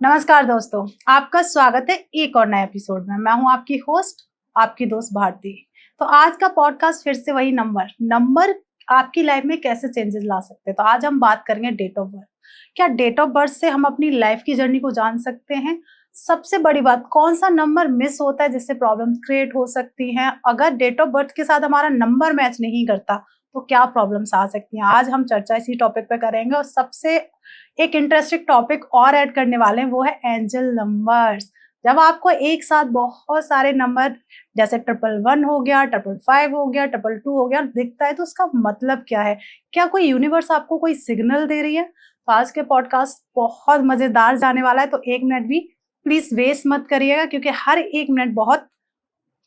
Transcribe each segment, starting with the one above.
नमस्कार दोस्तों, आपका स्वागत है एक और नए एपिसोड में। मैं हूं आपकी होस्ट, आपकी दोस्त भारती। तो आज का पॉडकास्ट फिर से वही नंबर आपकी लाइफ में कैसे चेंजेस ला सकते हैं। तो आज हम बात करेंगे डेट ऑफ बर्थ। क्या डेट ऑफ बर्थ से हम अपनी लाइफ की जर्नी को जान सकते हैं? सबसे बड़ी बात, कौन सा नंबर मिस होता है जिससे प्रॉब्लम क्रिएट हो सकती हैं? अगर डेट ऑफ बर्थ के साथ हमारा नंबर मैच नहीं करता तो क्या प्रॉब्लम्स आ सकती हैं? आज हम चर्चा इसी टॉपिक पे करेंगे और सबसे एक इंटरेस्टिंग टॉपिक और ऐड करने वाले हैं, वो है एंजल नंबर्स। जब आपको एक साथ बहुत सारे नंबर जैसे 111 हो गया, 555 हो गया, 222 हो गया दिखता है तो उसका मतलब क्या है? क्या कोई यूनिवर्स आपको कोई सिग्नल दे रही है? तो आज के पॉडकास्ट बहुत मजेदार जाने वाला है, तो 1 मिनट भी प्लीज वेस्ट मत करिएगा क्योंकि हर 1 मिनट बहुत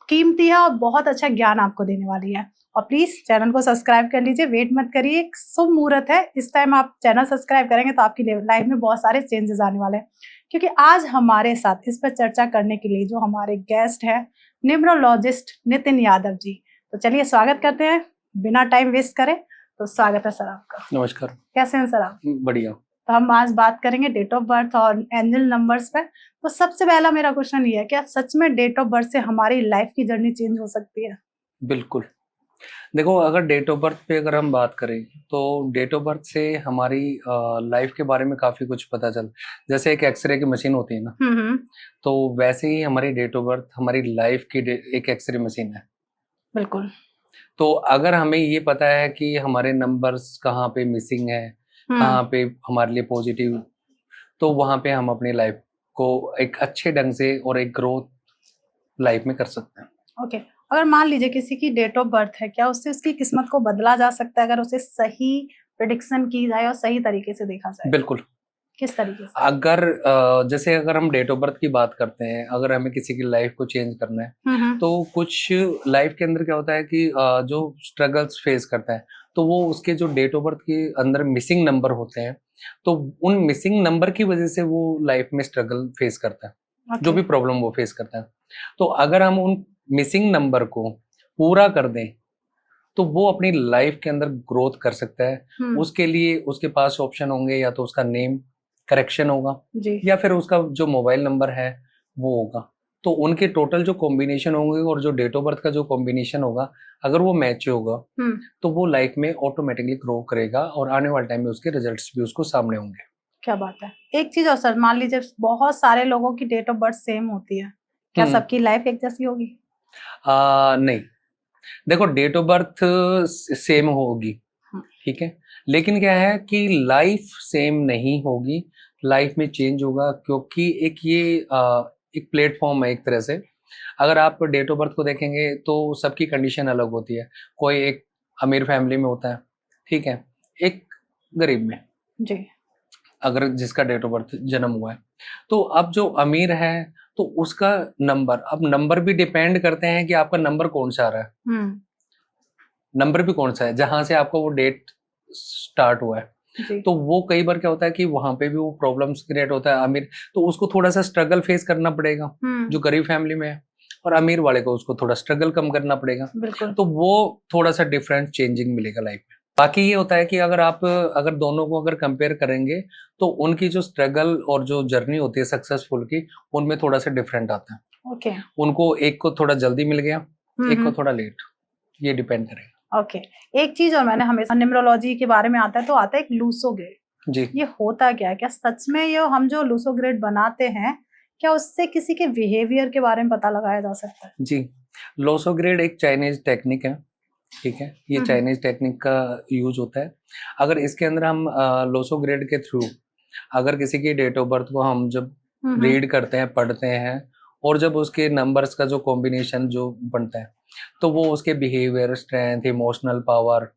कीमती है और बहुत अच्छा ज्ञान आपको देने वाली है। और प्लीज चैनल को सब्सक्राइब कर लीजिए, वेट मत करिए, एक शुभ मुहूर्त है, इस टाइम आप चैनल सब्सक्राइब करेंगे तो आपकी लाइफ में बहुत सारे चेंजेस आने वाले हैं। क्योंकि आज हमारे साथ इस पर चर्चा करने के लिए जो हमारे गेस्ट हैं, न्यूमरोलॉजिस्ट नितिन यादव जी। तो चलिए स्वागत करते हैं बिना टाइम वेस्ट करें। तो स्वागत है सर आपका। नमस्कार। कैसे हैं सर आप? बढ़िया। तो हम आज बात करेंगे डेट ऑफ बर्थ और एंजल नंबर्स पे। तो सबसे पहला मेरा क्वेश्चन ये है, क्या सच में डेट ऑफ बर्थ से हमारी लाइफ की जर्नी चेंज हो सकती है? बिल्कुल। देखो, अगर डेट ऑफ बर्थ पे अगर हम बात करें तो डेट ऑफ बर्थ से हमारी लाइफ के बारे में काफ़ी कुछ पता चल, जैसे एक एक्सरे की मशीन होती है ना, तो वैसे ही हमारी डेट ऑफ बर्थ हमारी लाइफ की एक एक्सरे मशीन है। बिल्कुल। तो अगर हमें ये पता है कि हमारे नंबर्स कहाँ पे मिसिंग है, कहाँ पे हमारे लिए पॉजिटिव, तो वहाँ पे हम अपनी लाइफ को एक अच्छे ढंग से और एक ग्रोथ लाइफ में कर सकते हैं। ओके। अगर मान लीजिए किसी की डेट ऑफ बर्थ है, क्या उससे उसकी किस्मत को बदला जा सकता है अगर उसे सही प्रेडिक्शन की जाए और सही तरीके से देखा जाए? बिल्कुल। किस तरीके से? अगर जैसे अगर हम डेट ऑफ बर्थ की बात करते हैं, अगर हमें किसी की लाइफ को चेंज करना है, तो कुछ लाइफ के अंदर क्या होता है कि जो स्ट्रगल्स फेस करता है, तो वो उसके जो डेट ऑफ बर्थ के अंदर मिसिंग नंबर होते हैं, तो उन मिसिंग नंबर की वजह से वो लाइफ में स्ट्रगल फेस करता है, जो भी प्रॉब्लम वो फेस करता है। तो अगर हम उन मिसिंग नंबर को पूरा कर दें तो वो अपनी लाइफ के अंदर ग्रोथ कर सकता है। उसके लिए उसके पास ऑप्शन होंगे, या तो उसका नेम करेक्शन होगा जी। या फिर उसका जो मोबाइल नंबर है वो होगा। तो उनके टोटल जो कॉम्बिनेशन होंगे और जो डेट ऑफ बर्थ का जो कॉम्बिनेशन होगा, अगर वो मैच होगा तो वो लाइफ में ऑटोमेटिकली ग्रो करेगा और आने वाले टाइम में उसके रिजल्ट्स भी उसको सामने होंगे। क्या बात है। एक चीज और सर, मान लीजिए बहुत सारे लोगों की डेट ऑफ बर्थ सेम होती है, क्या सबकी लाइफ एक जैसी होगी? नहीं, देखो डेट ऑफ बर्थ सेम होगी, ठीक है, लेकिन क्या है कि लाइफ सेम नहीं होगी, लाइफ में चेंज होगा, क्योंकि एक ये एक प्लेटफॉर्म है एक तरह से। अगर आप डेट ऑफ बर्थ को देखेंगे तो सबकी कंडीशन अलग होती है। कोई एक अमीर फैमिली में होता है, ठीक है, एक गरीब में, जी। अगर जिसका डेट ऑफ बर्थ जन्म हुआ है, तो अब जो अमीर है तो उसका नंबर, अब नंबर भी डिपेंड करते हैं कि आपका नंबर कौन सा आ रहा है, नंबर भी कौन सा है जहां से आपका वो डेट स्टार्ट हुआ है। तो वो कई बार क्या होता है कि वहां पे भी वो प्रॉब्लम्स क्रिएट होता है। अमीर तो उसको थोड़ा सा स्ट्रगल फेस करना पड़ेगा, जो गरीब फैमिली में है, और अमीर वाले को उसको थोड़ा स्ट्रगल कम करना पड़ेगा। तो वो थोड़ा सा डिफरेंट चेंजिंग मिलेगा लाइफ में। बाकी ये होता है कि अगर दोनों को अगर कंपेयर करेंगे तो उनकी जो स्ट्रगल और जो जर्नी होती है सक्सेसफुल की, उनमें थोड़ा सा डिफरेंट आता है। उनको एक को थोड़ा जल्दी मिल गया, एक को थोड़ा लेट, ये डिपेंड करेगा। ओके। एक चीज और, मैंने हमेशा न्यूमरोलॉजी के बारे में आता है तो आता है एक लूसो ग्रेड। जी। ये होता क्या है? क्या सच में ये हम जो लूसो ग्रेड बनाते हैं, क्या उससे किसी के बिहेवियर के बारे में पता लगाया जा सकता है? जी, लूसो ग्रेड एक चाइनीज टेक्निक है, ठीक है, ये चाइनीज टेक्निक का यूज होता है। अगर इसके अंदर हम लूसो ग्रेड के थ्रू अगर किसी की डेट ऑफ बर्थ को हम जब रीड करते हैं, पढ़ते हैं, और जब उसके नंबर्स का जो कॉम्बिनेशन जो बनता है, तो वो उसके बिहेवियर, स्ट्रेंथ, इमोशनल पावर,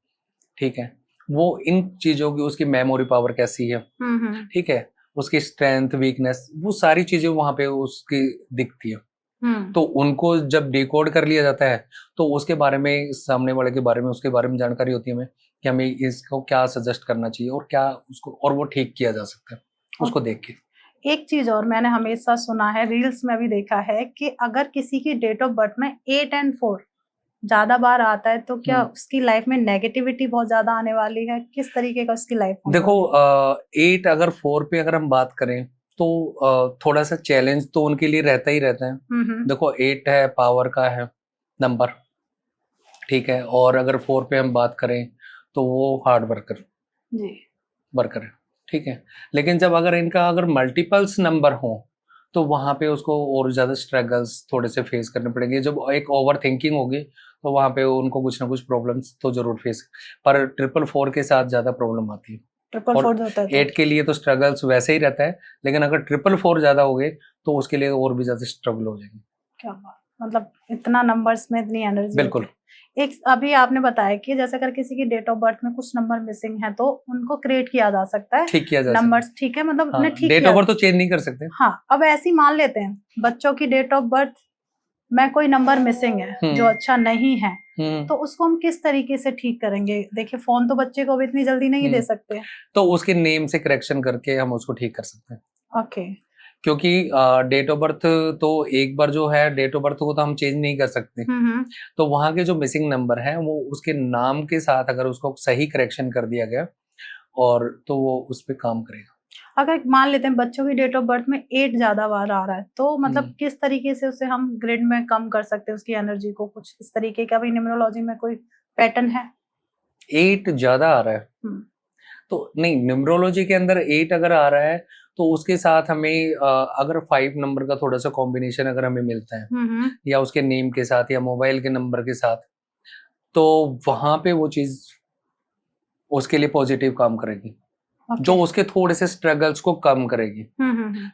ठीक है, वो इन चीज़ों की, उसकी मेमोरी पावर कैसी है, ठीक है, उसकी स्ट्रेंथ, वीकनेस, वो सारी चीज़ें वहाँ पे उसकी दिखती है। तो उनको जब डिकोड कर लिया जाता है तो उसके बारे में, सामने वाले के बारे में, उसके बारे में जानकारी होती है हमें कि हमें इसको क्या सजेस्ट करना चाहिए और क्या उसको, और वो ठीक किया जा सकता है उसको देख के। एक चीज और मैंने हमेशा सुना है, रील्स में भी देखा है, कि अगर किसी की डेट ऑफ बर्थ में 8 और 4 ज्यादा बार आता है तो क्या उसकी लाइफ में नेगेटिविटी बहुत ज्यादा आने वाली है? किस तरीके का उसकी लाइफ? देखो 8 अगर 4 पे अगर हम बात करें तो थोड़ा सा चैलेंज तो उनके लिए रहता ही रहता है। देखो 8 है, पावर का है नंबर, ठीक है, और अगर 4 पे हम बात करें तो वो हार्ड वर्कर है, ठीक है। लेकिन जब अगर इनका अगर मल्टीपल्स नंबर हो तो वहां पे उसको और ज्यादा स्ट्रगल्स थोड़े से फेस करने पड़ेंगे। जब एक ओवर थिंकिंग होगी तो वहां पे उनको कुछ ना कुछ प्रॉब्लम्स तो जरूर फेस, पर 444 के साथ ज्यादा प्रॉब्लम आती है। ट्रिपल और फोर होता है 8 के लिए तो स्ट्रगल्स वैसे ही रहता है, लेकिन अगर 444 ज्यादा हो गए तो उसके लिए और भी ज्यादा स्ट्रगल हो जाएगी। क्या बात, मतलब इतना नंबर्स में इतनी एनर्जी बिल्कुल। एक अभी आपने बताया कि जैसे अगर किसी की डेट ऑफ बर्थ में कुछ नंबर मिसिंग है तो उनको क्रिएट किया जा सकता है, ठीक किया जा सकता नंबर्स, ठीक है, मतलब है। उन्हें हाँ, ठीक डेट किया। ऑफ बर्थ तो चेंज नहीं कर सकते। हाँ, अब ऐसी मान लेते हैं बच्चों की डेट ऑफ बर्थ में कोई नंबर मिसिंग है जो अच्छा नहीं है, तो उसको हम किस तरीके से ठीक करेंगे? देखिए फोन तो बच्चे को भी इतनी जल्दी नहीं दे सकते। तो उसके नेम से करेक्शन करके हम उसको ठीक कर सकते हैं। ओके। क्योंकि डेट ऑफ बर्थ तो एक बार जो है डेट ऑफ बर्थ को तो हम चेंज नहीं कर सकते। तो वहां के जो मिसिंग नंबर है वो उसके नाम के साथ अगर उसको सही करेक्शन कर दिया गया और तो वो उस पर काम करेगा। अगर मान लेते हैं बच्चों की डेट ऑफ बर्थ में 8 ज्यादा बार आ रहा है तो मतलब किस तरीके से उसे हम ग्रिड में कम कर सकते हैं उसकी एनर्जी को? कुछ इस तरीके का भी न्यूमरोलॉजी में कोई पैटर्न है? 8 ज्यादा आ रहा है तो नहीं, न्यूमरोलॉजी के अंदर 8 अगर आ रहा है तो उसके साथ हमें अगर 5 नंबर का थोड़ा सा कॉम्बिनेशन अगर हमें मिलता है या उसके नेम के साथ या मोबाइल के नंबर के साथ, तो वहां पे वो चीज उसके लिए पॉजिटिव काम करेगी। जो उसके थोड़े से स्ट्रगल्स को कम करेगी।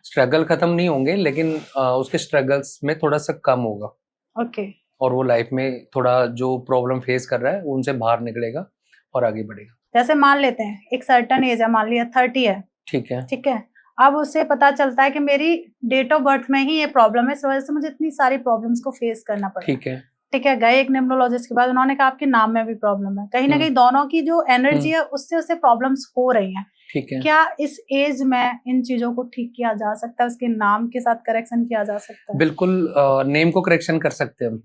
स्ट्रगल खत्म नहीं होंगे लेकिन उसके स्ट्रगल्स में थोड़ा सा कम होगा। ओके। और वो लाइफ में थोड़ा जो प्रॉब्लम फेस कर रहा है उनसे बाहर निकलेगा और आगे बढ़ेगा। जैसे मान लेते हैं एक सर्टन एज है, मान लिया 30 है, ठीक है, ठीक है, अब उसे पता चलता है कि मेरी डेट ऑफ बर्थ में ही ये प्रॉब्लम है, इस वजह से मुझे इतनी सारी प्रॉब्लम्स को फेस करना पड़ रहा है। ठीक है, ठीक है, गए एक न्यूमरोलॉजिस्ट के बाद, उन्होंने कहा आपके नाम में भी प्रॉब्लम है, कहीं ना कहीं दोनों की जो एनर्जी है उससे उसे प्रॉब्लम्स हो रही हैं। ठीक है। क्या इस एज में इन चीजों को ठीक किया जा सकता है? उसके नाम के साथ करेक्शन किया जा सकता है? बिल्कुल, नेम को करेक्शन कर सकते हैं हम।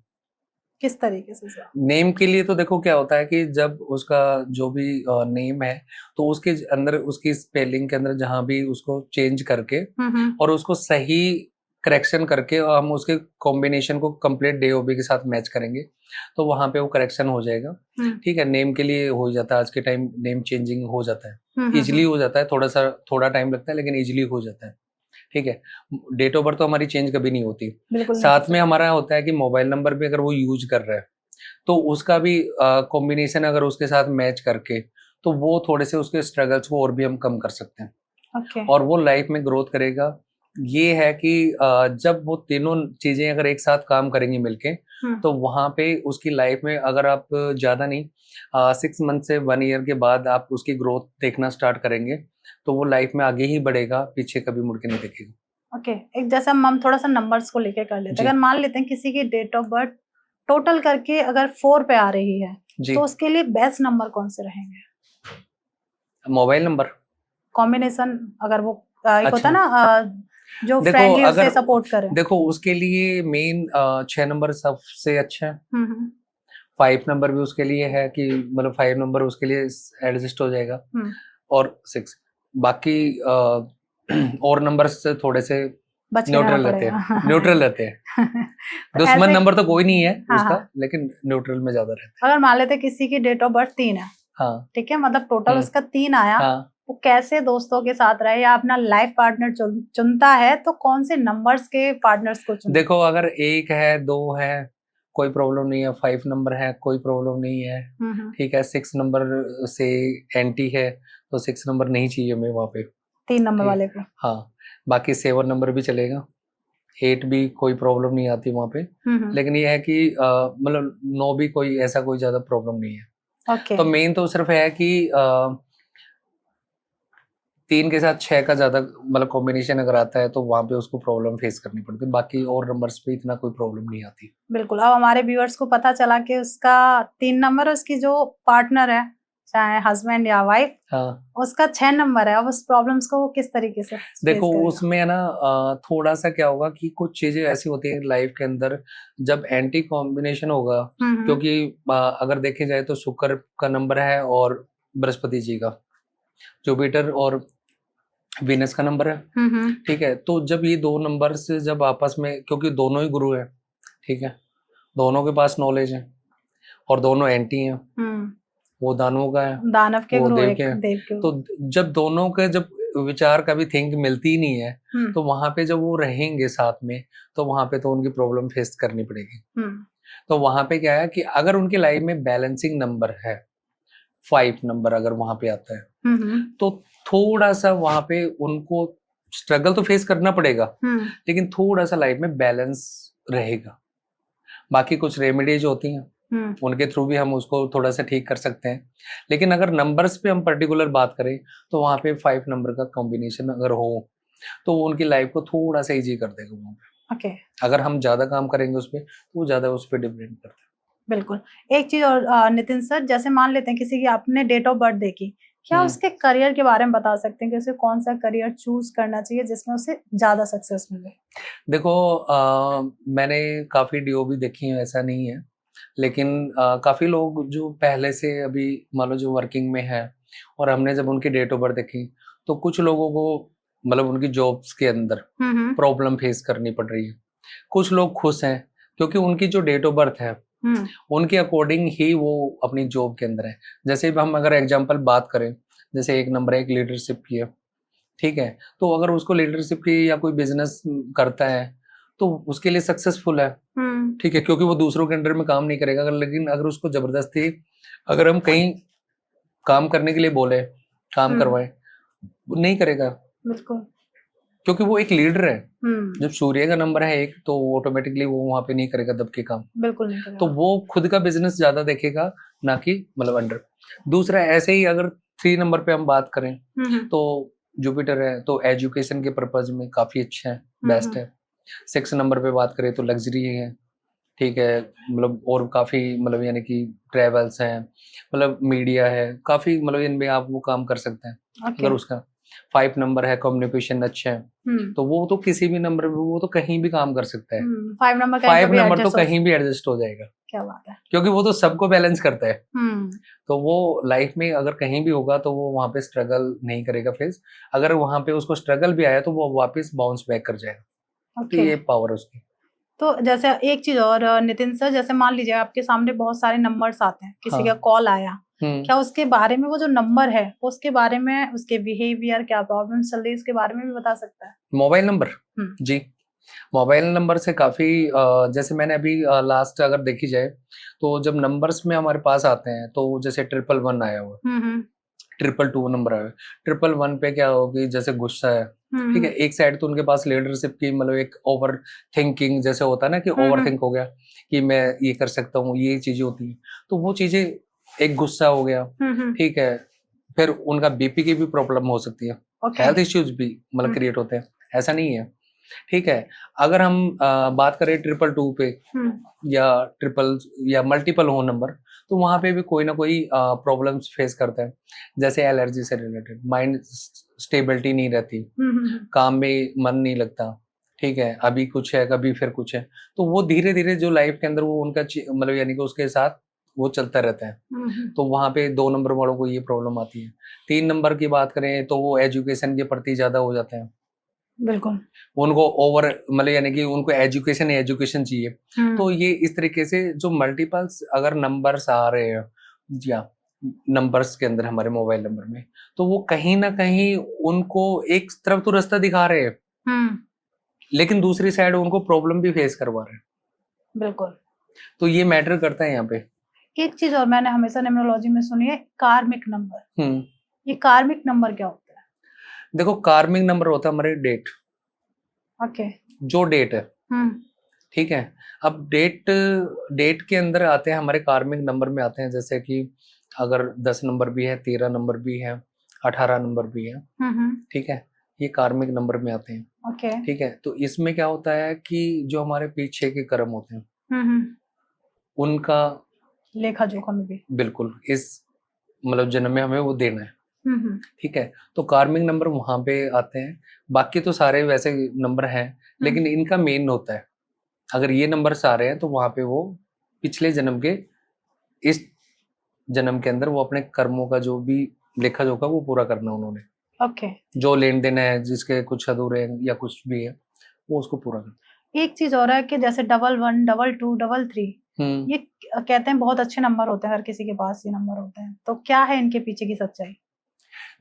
किस तरीके से सर? नेम के लिए तो देखो क्या होता है कि जब उसका जो भी नेम है तो उसके अंदर उसकी स्पेलिंग के अंदर जहां भी उसको चेंज करके और उसको सही करेक्शन करके हम उसके कॉम्बिनेशन को कंप्लीट डीओबी के साथ मैच करेंगे तो वहां पे वो करेक्शन हो जाएगा। ठीक है, नेम के लिए हो जाता है, आज के टाइम नेम चेंजिंग हो जाता है, इजिली हो जाता है, थोड़ा टाइम लगता है लेकिन इजिली हो जाता है। ठीक है, डेट ऑफ बर्थ तो हमारी चेंज कभी नहीं होती। साथ में हमारा होता है कि मोबाइल नंबर भी अगर वो यूज कर रहा है तो उसका भी कॉम्बिनेशन अगर उसके साथ मैच करके तो वो थोड़े से उसके स्ट्रगल्स को और भी हम कम कर सकते हैं। और वो लाइफ में ग्रोथ करेगा। ये है कि जब वो तीनों चीजें अगर एक साथ काम करेंगी मिलके तो वहां पे उसकी लाइफ में अगर आप ज्यादा नहीं 6 मंथ से 1 ईयर के बाद आप उसकी ग्रोथ देखना स्टार्ट करेंगे तो वो लाइफ में आगे ही बढ़ेगा, पीछे कभी मुड़ के नहीं देखेगा। ओके, एक जैसा हम थोड़ा सा नंबर्स को लेके कर लेते हैं। अगर मान लेते हैं किसी की डेट ऑफ बर्थ टोटल करके अगर 4 पे आ रही है तो उसके लिए बेस्ट नंबर कौन से रहेंगे? मोबाइल नंबर कॉम्बिनेशन, अगर वो एक होता ना जो फ्रेंडली उसे सपोर्ट करे। देखो उसके लिए मेन 6 नंबर सबसे अच्छा है। 5 नंबर भी उसके लिए है कि मतलब 5 नंबर उसके लिए एडजस्ट हो जाएगा और 6 बाकी और नंबर से थोड़े से न्यूट्रल रहते हैं। न्यूट्रल रहते हैं। दुश्मन नंबर तो कोई नहीं है उसका, लेकिन न्यूट्रल में ज्यादा रहता है। अगर मान लेते किसी की डेट ऑफ बर्थ 3 है, हाँ, ठीक है, मतलब टोटल उसका 3 आया, वो कैसे दोस्तों के साथ रहे या अपना लाइफ पार्टनर चुनता है तो कौन से नंबर्स के पार्टनर्स को चुनता? देखो अगर 1 है, 2 है, कोई प्रॉब्लम नहीं है, 5 नंबर है, कोई प्रॉब्लम नहीं है, ठीक है, 6 नंबर से एंटी है तो 6 नंबर नहीं चाहिए हमें वहाँ पे, 3 नंबर वाले को। हाँ, बाकी 7 नंबर भी चलेगा, 8 भी कोई प्रॉब्लम नहीं आती वहाँ पे, लेकिन ये है कि मतलब 9 भी कोई ऐसा कोई ज्यादा प्रॉब्लम नहीं है। तो मेन तो सिर्फ है कि 3 के साथ 6 का ज्यादा मतलब कॉम्बिनेशन अगर आता है तो वहां पे उसको प्रॉब्लम फेस करनी पड़ती है, बाकी और नंबर्स पे इतना कोई प्रॉब्लम नहीं आती। बिल्कुल। अब हमारे व्यूअर्स को पता चला कि उसका 3 नंबर, उसकी जो पार्टनर है चाहे हस्बैंड या वाइफ, हाँ, उसका 6 नंबर है, अब उस प्रॉब्लम्स को किस तरीके से देखो उसमें है ना थोड़ा सा क्या होगा कि कुछ चीजें ऐसी होती है लाइफ के अंदर जब एंटी कॉम्बिनेशन होगा, क्योंकि अगर देखे जाए तो शुक्र का नंबर है और बृहस्पति जी का, जुपिटर और वीनस का नंबर है, ठीक है। तो जब ये दो नंबर से जब आपस में, क्योंकि दोनों ही गुरु है, ठीक है, दोनों के पास नॉलेज है और दोनों एंटी हैं, वो दानवों का है, दानव के वो गुरु देव एक के हैं। देव के तो गुरु। जब दोनों के जब विचार का भी थिंक मिलती ही नहीं है, तो वहां पे जब वो रहेंगे साथ में, तो वहां पे तो उनकी प्रॉब्लम फेस करनी पड़ेगी। तो वहां पे क्या है कि अगर उनकी लाइफ में बैलेंसिंग नंबर है 5 नंबर अगर वहां पे आता है, तो थोड़ा सा वहां पे उनको स्ट्रगल तो फेस करना पड़ेगा, लेकिन थोड़ा सा लाइफ में बैलेंस रहेगा। बाकी कुछ रेमेडीज होती हैं, उनके थ्रू भी हम उसको थोड़ा सा ठीक कर सकते हैं। लेकिन अगर नंबर्स पे हम पर्टिकुलर बात करें, तो वहां पे 5 नंबर का कॉम्बिनेशन अगर हो, तो वो उनकी लाइफ को थोड़ा सा इजी कर देगा वहां पे। ओके। अगर हम ज्यादा काम करेंगे उस पर, तो वो ज्यादा उस पर डिपेंड करता है। बिल्कुल। एक चीज और नितिन सर, जैसे मान लेते हैं किसी की आपने डेट ऑफ बर्थ देखी, क्या उसके करियर के बारे में बता सकते हैं कि उसे कौन सा करियर चूज करना चाहिए जिसमें उसे ज्यादा सक्सेस मिले? देखो, मैंने काफी डीओ भी देखी है, ऐसा नहीं है, लेकिन काफी लोग जो पहले से अभी मान लो जो वर्किंग में है, और हमने जब उनकी डेट ऑफ बर्थ देखी, तो कुछ लोगों को मतलब उनकी जॉब्स के अंदर प्रॉब्लम फेस करनी पड़ रही है। कुछ लोग खुश हैं क्योंकि उनकी जो डेट ऑफ बर्थ है उनके अकॉर्डिंग ही वो अपनी जॉब के अंदर है। जैसे हम अगर एग्जांपल बात करें, जैसे एक नंबर है, एक लीडरशिप की है, ठीक है, तो अगर उसको लीडरशिप की या कोई बिजनेस करता है, तो उसके लिए सक्सेसफुल है, ठीक है, क्योंकि वो दूसरों के अंडर में काम नहीं करेगा। लेकिन अगर उसको जबरदस्ती अगर हम कहीं काम करने के लिए बोले, काम करवाए, वो नहीं करेगा, बिल्कुल, क्योंकि वो एक लीडर है। जब सूर्य का नंबर है एक, तो ऑटोमेटिकली वो वहां पे नहीं करेगा दब के काम, बिल्कुल नहीं करेगा। तो वो खुद का बिजनेस ज्यादा देखेगा, ना कि मतलब अंडर। दूसरा, ऐसे ही अगर 3 नंबर पे हम बात करें, तो जुपिटर है, तो एजुकेशन के पर्पज में काफी अच्छा है, बेस्ट है। 6 नंबर पे बात करें तो लग्जरी है, ठीक है, मतलब और काफी मतलब यानी कि ट्रेवल्स हैं, मतलब मीडिया है, काफी मतलब इनमें आप वो काम कर सकते हैं। अगर उसका 5 नंबर है, कम्युनिकेशन अच्छा है, तो वो तो किसी भी नंबर पे वो तो कहीं भी काम कर सकता है। 5 नंबर का 5 नंबर तो कहीं भी एडजस्ट हो जाएगा। क्या बात है, क्योंकि वो तो सबको बैलेंस करता है। तो वो लाइफ में अगर कहीं भी होगा तो वो वहां पे स्ट्रगल नहीं करेगा फेस। अगर वहां पे उसको स्ट्रगल भी आया तो वो वापस बाउंस बैक कर जाएगा। तो ये पावर है उसकी। तो जैसे एक चीज और नितिन सर, जैसे मान लीजिए आपके सामने बहुत सारे नंबर्स आते हैं, किसी का कॉल आया, क्या उसके बारे में, वो जो नंबर है उसके बारे में, उसके बिहेवियर, क्या प्रॉब्लम चल रही है, इसके बारे में भी बता सकता है? मोबाइल नंबर जी, मोबाइल नंबर से काफी जैसे मैंने अभी लास्ट अगर देखी जाए, तो जब नंबर्स में हमारे पास आते हैं, तो जैसे 111 आया हुआ, 222 नंबर आया, 111 पे क्या होगी, जैसे गुस्सा है, ठीक है, एक साइड तो उनके पास लीडरशिप की मतलब एक ओवर थिंकिंग जैसे होता है ना, कि ओवर थिंक हो गया कि मैं ये कर सकता हूँ, ये चीजें होती है, तो वो चीजें, एक गुस्सा हो गया, ठीक है, फिर उनका बीपी की भी प्रॉब्लम हो सकती है, हेल्थ इश्यूज भी मतलब क्रिएट होते हैं, ऐसा नहीं है, ठीक है। अगर हम बात करें 222 पे या ट्रिपल या मल्टीपल हो नंबर, तो वहां पे भी कोई ना कोई प्रॉब्लम्स फेस करता है, जैसे एलर्जी से रिलेटेड, माइंड स्टेबिलिटी नहीं रहती, काम में मन नहीं लगता, ठीक है, अभी कुछ है कभी फिर कुछ है, तो वो धीरे धीरे जो लाइफ के अंदर वो उनका मतलब यानी कि उसके साथ वो चलता रहता है। तो वहां पे 2 नंबर वालों को ये प्रॉब्लम आती है। 3 नंबर की बात करें तो वो एजुकेशन के प्रति ज्यादा हो जाते हैं, बिल्कुल, उनको ओवर मतलब यानी कि उनको एजुकेशन चाहिए। तो ये इस तरीके से जो मल्टीपल्स अगर नंबर्स आ रहे हैं या नंबर्स के अंदर हमारे मोबाइल नंबर में, तो वो कहीं ना कहीं उनको एक तरफ तो रास्ता दिखा रहे हैं, लेकिन दूसरी साइड उनको प्रॉब्लम भी फेस करवा रहे हैं। बिल्कुल, तो ये मैटर करता है यहाँ पे। एक चीज और मैंने हमेशा न्यूमरोलॉजी में सुनी है, कार्मिक नंबर। ये कार्मिक नंबर क्या होता है? देखो, कार्मिक नंबर होता है हमारे डेट, ओके, जो डेट है, ठीक है। अब डेट के अंदर आते हैं हमारे कार्मिक नंबर में आते हैं, जैसे कि अगर 10 नंबर भी है, 13 नंबर भी है, 18 नंबर भी है, ठीक है, ये कार्मिक नंबर में आते हैं, ओके, ठीक है। तो इसमें क्या होता है कि जो हमारे पीछे के कर्म होते हैं, उनका लेखा जोखा में भी बिल्कुल इस मतलब जन्म में हमें वो देना है, ठीक है। तो कार्मिक नंबर वहां पे आते हैं, बाकी तो सारे वैसे नंबर हैं, लेकिन इनका मेन होता है, अगर ये नंबर आ रहे हैं तो वहां पे वो पिछले जन्म के इस जन्म के अंदर वो अपने कर्मों का जो भी लेखा जोखा वो पूरा करना उन्होंने। ओके। जो लेन देन है, जिसके कुछ अधूरे हैं या कुछ भी है, वो उसको पूरा कर। एक चीज और है कि जैसे 11, 22, 33 ये कहते हैं बहुत अच्छे नंबर होते हैं, हर किसी के पास ये नंबर होते हैं, तो क्या है इनके पीछे की सच्चाई?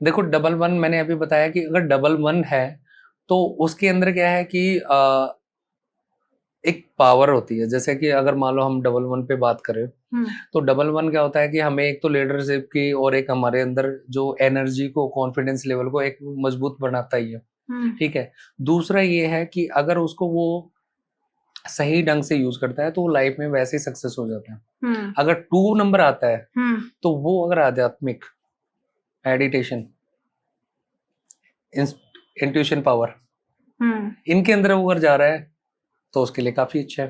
देखो 11 मैंने अभी बताया कि अगर 11 है तो उसके अंदर क्या है कि एक पावर होती है। जैसे कि अगर मान लो हम 11 पे बात करें तो 11 क्या होता है कि हमें एक तो लीडरशिप की और एक हमारे अंदर जो एनर्जी को, कॉन्फिडेंस लेवल को एक मजबूत बनाता ही है। ठीक है। दूसरा ये है कि अगर उसको वो सही ढंग से यूज करता है तो वो लाइफ में वैसे ही सक्सेस हो जाता है। अगर 2 नंबर आता है तो वो अगर आध्यात्मिक, मेडिटेशन, इंट्यूशन पावर, इनके अंदर वो अगर जा रहा है तो उसके लिए काफी अच्छा है।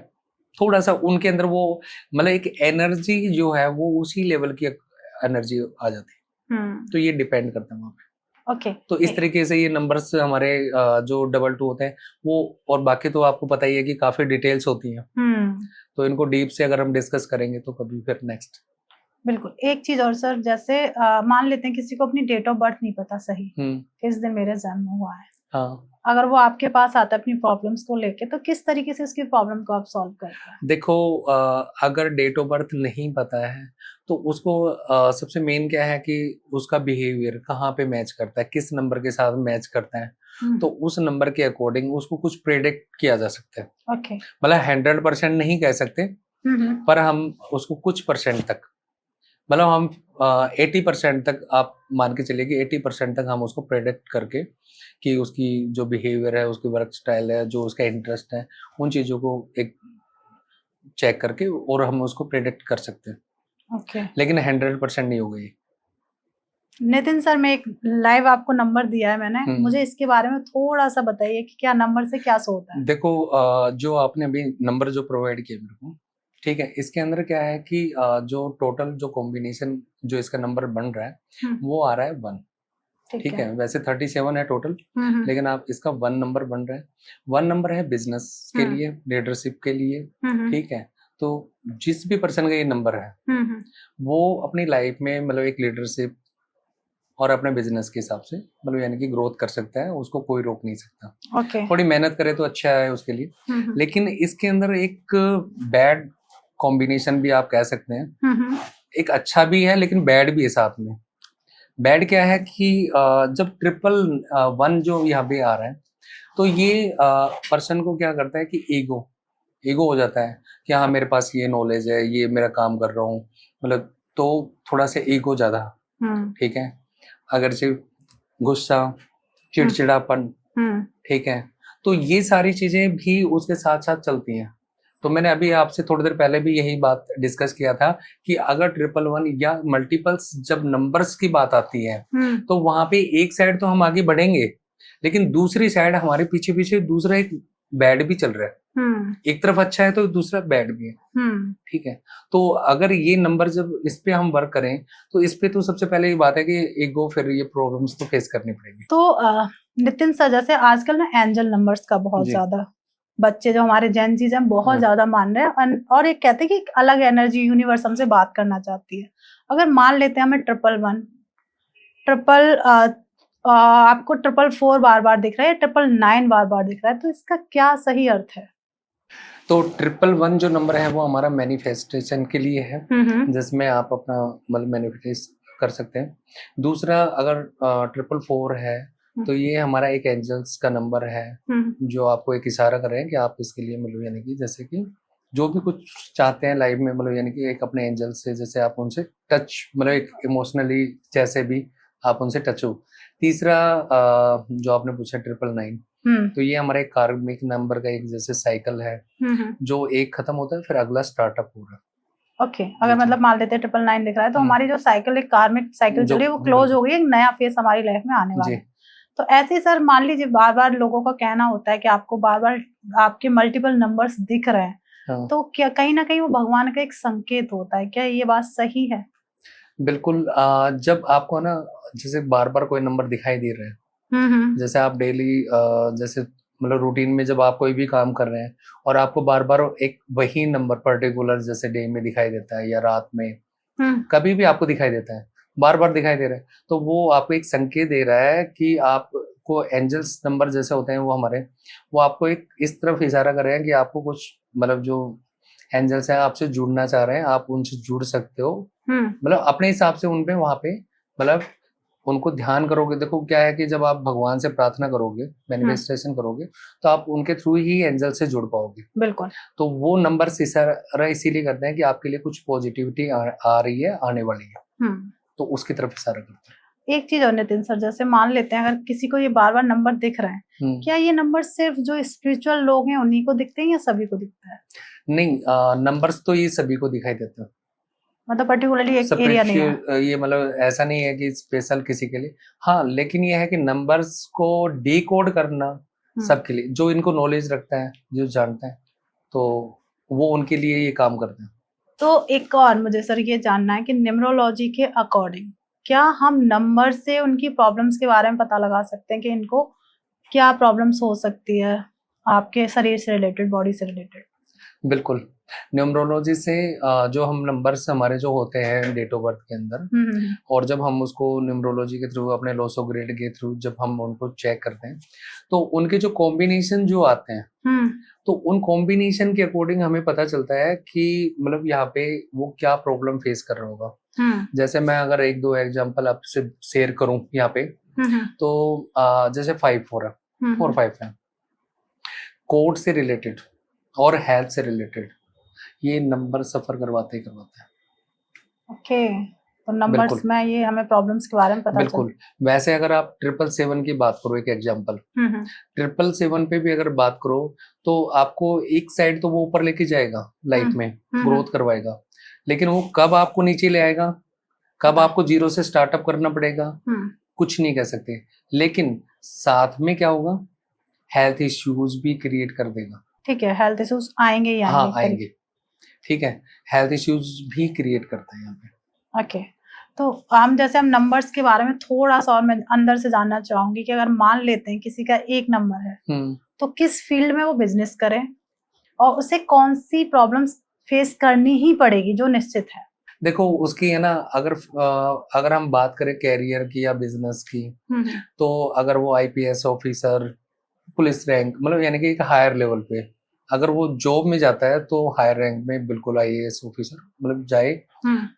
थोड़ा सा उनके अंदर वो मतलब एक एनर्जी जो है वो उसी लेवल की एनर्जी आ जाती है। तो ये डिपेंड करता है वहाँ पे। ओके। तो इस तरीके से ये नंबर्स हमारे जो 22 होते हैं वो, और बाकी तो आपको पता ही है कि काफी डिटेल्स होती हैं। तो इनको डीप से अगर हम डिस्कस करेंगे तो कभी फिर नेक्स्ट। बिल्कुल। एक चीज और सर, जैसे मान लेते हैं किसी को अपनी डेट ऑफ बर्थ नहीं पता सही, किस दिन मेरा जन्म हुआ है, हाँ, अगर वो आपके पास आता है अपनी प्रॉब्लम्स को लेके, तो किस तरीके से उसकी प्रॉब्लम को आप सॉल्व करते हैं? देखो अगर डेट ऑफ बर्थ नहीं पता है तो उसको सबसे मेन क्या है कि उसका बिहेवियर कहाँ पे मैच करता है, किस नंबर के साथ मैच करता है, तो उस नंबर के अकॉर्डिंग उसको कुछ प्रेडिक्ट किया जा सकता है। ओके। मतलब 100% नहीं कह सकते, पर हम उसको कुछ परसेंट तक, मतलब हम 80% तक आप मान के चलिए कि 80% तक हम उसको प्रेडिक्ट करके कि उसकी जो बिहेवियर है, उसकी वर्क स्टाइल है, जो उसका इंटरेस्ट है, उन चीज़ों को एक चेक करके और हम उसको प्रेडिक्ट कर सकते हैं। ओके। लेकिन 100% नहीं होगा ये। नितिन सर, मैं एक लाइव आपको नंबर दिया है मैंने, मुझे इसके बारे में थोड़ा सा बताइए कि क्या नंबर से क्या होता है? देखो जो आपने अभी नंबर जो प्रोवाइड किया मेरे को, ठीक है, इसके अंदर क्या है कि जो टोटल जो कॉम्बिनेशन जो इसका नंबर बन रहा है वो आ रहा है 1। ठीक है। वैसे 37 है टोटल, लेकिन आप इसका 1 नंबर बन रहा है। 1 नंबर है बिजनेस के लिए, लीडरशिप के लिए। ठीक है। तो जिस भी पर्सन का ये नंबर है वो अपनी लाइफ में मतलब एक लीडरशिप और अपने बिजनेस के हिसाब से मतलब यानी कि ग्रोथ कर सकता है, उसको कोई रोक नहीं सकता। ओके। थोड़ी मेहनत करे तो अच्छा है उसके लिए। लेकिन इसके अंदर एक बैड कॉम्बिनेशन भी आप कह सकते हैं। एक अच्छा भी है लेकिन बैड भी है साथ में। बैड क्या है कि जब 111 जो यहाँ पे आ रहा है तो ये पर्सन को क्या करता है कि ईगो हो जाता है कि हाँ मेरे पास ये नॉलेज है, ये मेरा काम कर रहा हूँ, मतलब तो थोड़ा सा ईगो ज्यादा। ठीक है। अगर सिर्फ गुस्सा, चिड़चिड़ापन, ठीक है, तो ये सारी चीजें भी उसके साथ साथ चलती हैं। तो मैंने अभी आपसे थोड़ी देर पहले भी यही बात डिस्कस किया था कि अगर 111 या मल्टीपल्स जब नंबर्स की बात आती है तो वहां पे एक साइड तो हम आगे बढ़ेंगे लेकिन दूसरी साइड हमारे पीछे पीछे दूसरा एक बैड भी चल रहा है। एक तरफ अच्छा है तो दूसरा बैड भी है। ठीक है। तो अगर ये नंबर जब इस पे हम वर्क करें तो इस पे तो सबसे पहले ये बात है कि ईगो, फिर ये प्रॉब्लम्स तो फेस करनी पड़ेगी। तो नितिन सर, जैसे आजकल ना एंजल नंबर्स का बहुत ज्यादा बच्चे जो हमारे जेन जीज हैं बहुत ज्यादा मान रहे हैं, और एक कहते हैं कि एक अलग एनर्जी यूनिवर्स हमसे बात करना चाहती है। अगर मान लेते हैं हमें 111 आपको 444 बार बार दिख रहा है, 999 बार बार दिख रहा है, तो इसका क्या सही अर्थ है? तो 111 जो नंबर है वो हमारा मैनिफेस्टेशन के लिए है, जिसमें आप अपना मतलब मैनिफेस्ट कर सकते हैं। दूसरा अगर 444 है तो ये हमारा एक एंजल्स का नंबर है जो आपको एक इशारा कर रहे हैं कि आप इसके लिए मतलब यानी कि जैसे कि जो भी कुछ चाहते हैं लाइफ में, मतलब यानी कि एक अपने एंजल से जैसे आप उनसे टच, मतलब एक इमोशनली जैसे भी आप उनसे टच हो। तीसरा जो आपने पूछा 999, तो ये हमारे कार्मिक नंबर का एक जैसे साइकिल है जो एक खत्म होता है फिर अगला स्टार्टअप हो रहा है। ओके। अगर मतलब मान लेते हैं 999 दिख रहा है तो हमारी जो साइकिल, एक कार्मिक साइकिल चल रही है वो क्लोज हो गई, एक नया फेस हमारी लाइफ में आने वाला है। तो ऐसे ही सर, मान लीजिए बार बार लोगों का कहना होता है कि आपको बार बार आपके मल्टीपल नंबर्स दिख रहे हैं, तो क्या कहीं ना कहीं वो भगवान का एक संकेत होता है? क्या ये बात सही है? बिल्कुल। जब आपको ना जैसे बार बार कोई नंबर दिखाई दे रहे हैं, जैसे आप डेली जैसे मतलब रूटीन में जब आप कोई भी काम कर रहे हैं और आपको बार बार एक वही नंबर पर्टिकुलर जैसे डे में दिखाई देता है या रात में कभी भी आपको दिखाई देता है, बार बार दिखाई दे रहा है, तो वो आपको एक संकेत दे रहा है कि आपको एंजल्स नंबर जैसे होते हैं वो हमारे, वो आपको एक इस तरफ इशारा कर रहे हैं कि आपको कुछ मतलब जो एंजल्स हैं आपसे जुड़ना चाह रहे हैं, आप उनसे जुड़ सकते हो। मतलब अपने हिसाब से उनपे वहां पे मतलब उनको ध्यान करोगे। देखो क्या है कि जब आप भगवान से प्रार्थना करोगे, मैनिफेस्टेशन करोगे, तो आप उनके थ्रू ही एंजल से जुड़ पाओगे। बिल्कुल। तो वो नंबर इशारा इसीलिए करते हैं कि आपके लिए कुछ पॉजिटिविटी आ रही है, आने वाली है, तो उसकी तरफ इशारा करते हैं। एक चीज और नितिन सर, जैसे मान लेते हैं अगर किसी को ये बार बार नंबर दिख रहे हैं, क्या ये नंबर सिर्फ जो स्पिरिचुअल लोग हैं उन्हीं को दिखते हैं या सभी को दिखता है? नहीं, नंबर्स तो ये सभी को दिखाई देते हैं, मतलब पर्टिकुलरली एक एरिया नहीं है। ये मतलब ऐसा नहीं है कि स्पेशल किसी के लिए। हाँ, लेकिन ये है कि नंबर्स को डिकोड करना सबके लिए, जो इनको नॉलेज रखता है, जो जानता है, तो वो उनके लिए ये काम करते हैं। तो एक और मुझे सर ये जानना है कि न्यूमरोलॉजी के अकॉर्डिंग क्या हम नंबर से उनकी प्रॉब्लम्स के बारे में पता लगा सकते हैं कि इनको क्या प्रॉब्लम्स हो सकती है आपके शरीर से रिलेटेड, बॉडी से रिलेटेड? बिल्कुल, न्यूमरोलॉजी से जो हम नंबर्स हमारे जो होते हैं डेट ऑफ बर्थ के अंदर, और जब हम उसको न्यूमरोलॉजी के थ्रू अपने लॉस ऑफ ग्रेड के थ्रू जब हम उनको चेक करते हैं, तो उनके जो कॉम्बिनेशन जो आते हैं, तो उन कॉम्बिनेशन के अकॉर्डिंग हमें पता चलता है कि मतलब यहाँ पे वो क्या प्रॉब्लम फेस कर रहा होगा। जैसे मैं अगर 1-2 एग्जांपल आपसे शेयर करूं यहाँ पे, तो जैसे 5-4 है, 4-5 है, कोड से रिलेटेड और हेल्थ से रिलेटेड ये नंबर सफर करवाते ही करवाते हैं। ओके, तो नंबर्स में ये हमें प्रॉब्लम्स के बारे में पता बिल्कुल। वैसे अगर आप 777 की बात करो, एक एग्जांपल, 777 पे भी अगर बात करो, तो आपको एक साइड तो वो ऊपर लेके जाएगा लाइफ में, ग्रोथ करवाएगा, लेकिन वो कब आपको नीचे ले आएगा, कब आपको जीरो से स्टार्टअप करना पड़ेगा, कुछ नहीं कह सकते। लेकिन साथ में क्या होगा, हेल्थ इश्यूज भी क्रिएट कर देगा। ठीक है, हेल्थ इश्यूज आएंगे ही आएंगे। हाँ, आएंगे, ठीक है, हेल्थ इश्यूज भी क्रिएट करते हैं यहाँ पे। ओके, तो हम जैसे हम नंबर्स के बारे में थोड़ा सा और मैं अंदर से जानना चाहूंगी कि अगर मान लेते हैं किसी का एक नंबर है, तो किस फील्ड में वो बिजनेस करे और उसे कौन सी प्रॉब्लम्स फेस करनी ही पड़ेगी जो निश्चित है? देखो उसकी है ना, अगर हम बात करें कैरियर की या बिजनेस की, तो अगर वो आईपीएस ऑफिसर, पुलिस रैंक, मतलब यानी कि एक हायर लेवल पे अगर वो जॉब में जाता है, तो हायर रैंक में बिल्कुल आईएएस ऑफिसर मतलब जाए,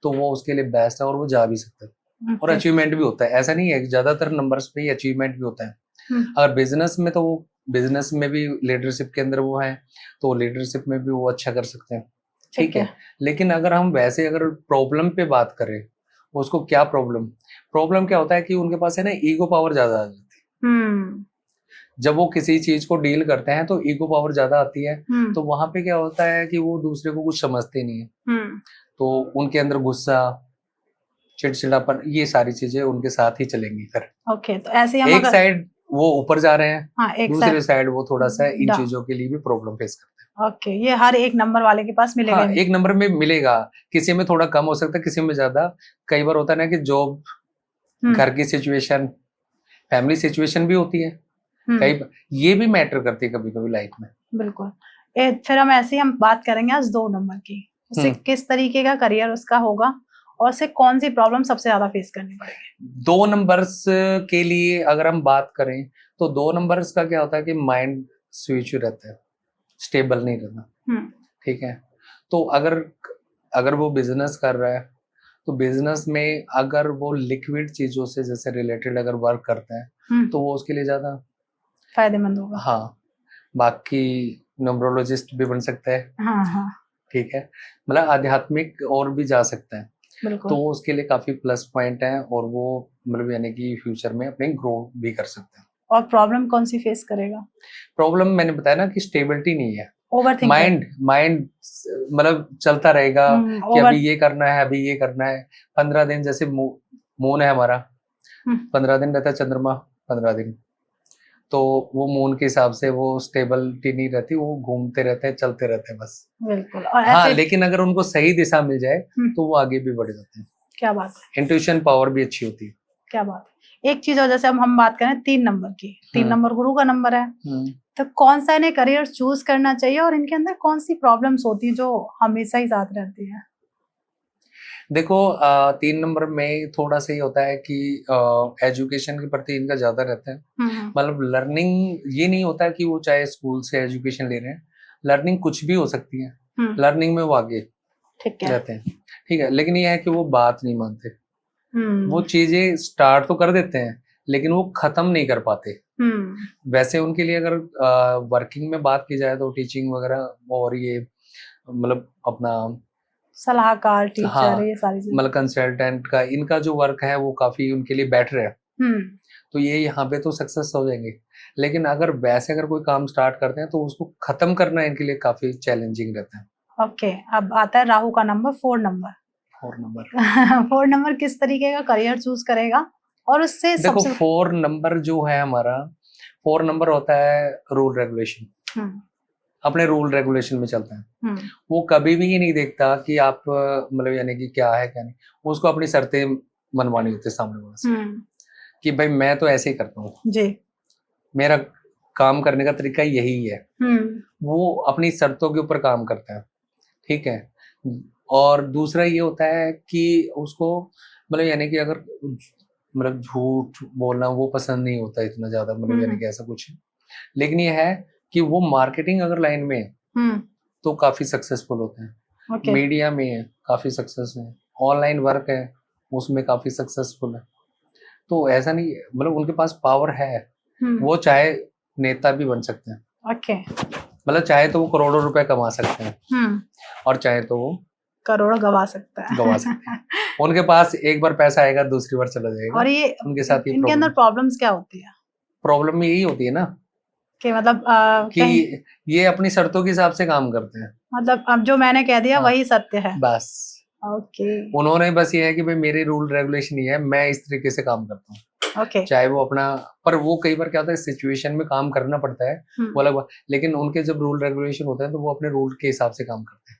तो वो उसके लिए बेस्ट है और वो जा भी सकता है। और अचीवमेंट भी होता है, ऐसा नहीं है, ज्यादातर नंबर्स पे ही अचीवमेंट भी होता है। अगर बिजनेस में, तो वो बिजनेस में भी लीडरशिप के अंदर वो है, तो लीडरशिप में भी वो अच्छा कर सकते हैं, ठीक है। लेकिन अगर हम वैसे अगर प्रॉब्लम पे बात करें, उसको क्या प्रॉब्लम क्या होता है कि उनके पास है ना ईगो पावर ज्यादा आ जाती है। जब वो किसी चीज को डील करते हैं तो ईगो पावर ज्यादा आती है, तो वहां पे क्या होता है कि वो दूसरे को कुछ समझते नहीं है, तो उनके अंदर गुस्सा, चिड़चिड़ापन, ये सारी चीजें उनके साथ ही चलेंगी फिर। ओके, तो ऐसे हम एक साइड वो ऊपर जा रहे हैं, हाँ, दूसरे साइड वो थोड़ा सा इन चीजों के लिए भी प्रॉब्लम फेस करते हैं। ओके, ये हर एक नंबर वाले के पास मिलेगा। हाँ, एक नंबर में मिलेगा, किसी में थोड़ा कम हो सकता है, किसी में ज्यादा। कई बार होता है ना कि जॉब, घर की सिचुएशन, फैमिली सिचुएशन भी होती है, कई ये भी मैटर करती है कभी कभी लाइफ में। बिल्कुल। फिर हम ऐसे ही हम बात करेंगे आज 2 नंबर की, उससे किस तरीके का करियर उसका होगा और उसे कौन सी प्रॉब्लम सबसे ज्यादा फेस करनी पड़ेगी। 2 नंबर्स के लिए अगर हम बात करें, तो 2 नंबर्स का क्या होता है कि माइंड स्विच रहता है, स्टेबल नहीं रहता, ठीक है। तो अगर वो बिजनेस कर रहा है, तो बिजनेस में अगर वो लिक्विड चीजों से जैसे रिलेटेड अगर वर्क करता है, तो वो उसके लिए ज्यादा फायदेमंद होगा। हाँ, बाकी न्यूमरोलॉजिस्ट भी बन सकता है, हाँ, ठीक है, मतलब आध्यात्मिक और भी जा सकता है, तो वो उसके लिए काफी प्लस पॉइंट है, और वो मतलब यानी कि फ्यूचर में अपने ग्रो भी कर सकते हैं। और प्रॉब्लम कौन सी फेस करेगा? प्रॉब्लम मैंने बताया ना कि स्टेबिलिटी नहीं है, ओवरथिंकिंग, माइंड मतलब चलता रहेगा कि अभी ये करना है, अभी ये करना है। 15 दिन जैसे मून है हमारा, 15 दिन रहता है चंद्रमा, 15 दिन, तो वो मून के हिसाब से वो स्टेबिलिटी नहीं रहती, वो घूमते रहते हैं, चलते रहते हैं बस। बिल्कुल। और हाँ, लेकिन अगर उनको सही दिशा मिल जाए, तो वो आगे भी बढ़ जाते हैं। क्या बात है, इंट्यूशन पावर भी अच्छी होती है। क्या बात है। एक चीज और, जैसे हम बात करें 3 नंबर की, 3 नंबर गुरु का नंबर है, तो कौन सा इन्हें करियर चूज करना चाहिए और इनके अंदर कौन सी प्रॉब्लम्स होती है जो हमेशा ही साथ रहती है? देखो 3 नंबर में थोड़ा सा ही होता है कि एजुकेशन के प्रति इनका ज्यादा रहता है। मतलब लर्निंग ये नहीं होता कि वो चाहे स्कूल से एजुकेशन ले रहे हैं, लर्निंग कुछ भी हो सकती है, लर्निंग में वो आगे ठीक है रहते हैं। ठीक है, लेकिन ये है कि वो बात नहीं मानते। वो चीजें स्टार्ट तो कर देते हैं लेकिन वो खत्म नहीं कर पाते। वैसे उनके लिए अगर वर्किंग में बात की जाए तो टीचिंग वगैरह और ये मतलब अपना सलाहकार, टीचर, हाँ, ये सारी चीजें, मतलब कंसल्टेंट का इनका जो वर्क है वो काफी उनके लिए बेटर है। तो ये यहाँ पे तो सक्सेस हो जाएंगे। लेकिन अगर वैसे अगर कोई काम स्टार्ट करते हैं तो उसको खत्म करना इनके लिए काफी चैलेंजिंग रहता है। ओके, अब आता है राहु का नंबर 4 नंबर। 4 नंबर किस तरीके का करियर चूज करेगा और उससे देखो सबसे 4 नंबर जो है हमारा, 4 नंबर होता है रूल रेगुलेशन, अपने रूल रेगुलेशन में चलता है। वो कभी भी ये नहीं देखता कि आप मतलब यानी कि क्या है क्या नहीं, उसको अपनी शर्तें मनवानी होती है सामने वाले से कि भाई मैं तो ऐसे ही करता हूँ जी, मेरा काम करने का तरीका यही है। वो अपनी शर्तों के ऊपर काम करता है। ठीक है, और दूसरा ये होता है कि उसको मतलब यानी कि अगर मतलब झूठ बोलना वो पसंद नहीं होता इतना ज्यादा, मतलब यानी कि ऐसा कुछ। लेकिन ये है कि वो मार्केटिंग अगर लाइन में है तो काफी सक्सेसफुल होते हैं। मीडिया में काफी सक्सेस है, ऑनलाइन वर्क है उसमें काफी सक्सेसफुल है। तो ऐसा नहीं, मतलब उनके पास पावर है, वो चाहे नेता भी बन सकते हैं। मतलब चाहे तो वो करोड़ों रुपए कमा सकते हैं और चाहे तो वो करोड़ों गवा सकता है। उनके पास एक बार पैसा आएगा दूसरी बार चला जाएगा। और ये उनके साथ ये इनके अंदर प्रॉब्लम्स क्या होती है? प्रॉब्लम यही होती है ना कि मतलब कि ये अपनी शर्तों के हिसाब से काम करते हैं। मतलब अब जो मैंने कह दिया वही सत्य है बस। उन्होंने बस ये है कि भाई मेरे रूल रेगुलेशन ये है, मैं इस तरीके से काम करता हूँ। चाहे वो अपना, पर वो कई बार क्या होता है सिचुएशन में काम करना पड़ता है वो अलग बात, लेकिन उनके जब रूल रेगुलेशन होते हैं तो वो अपने रूल के हिसाब से काम करते हैं।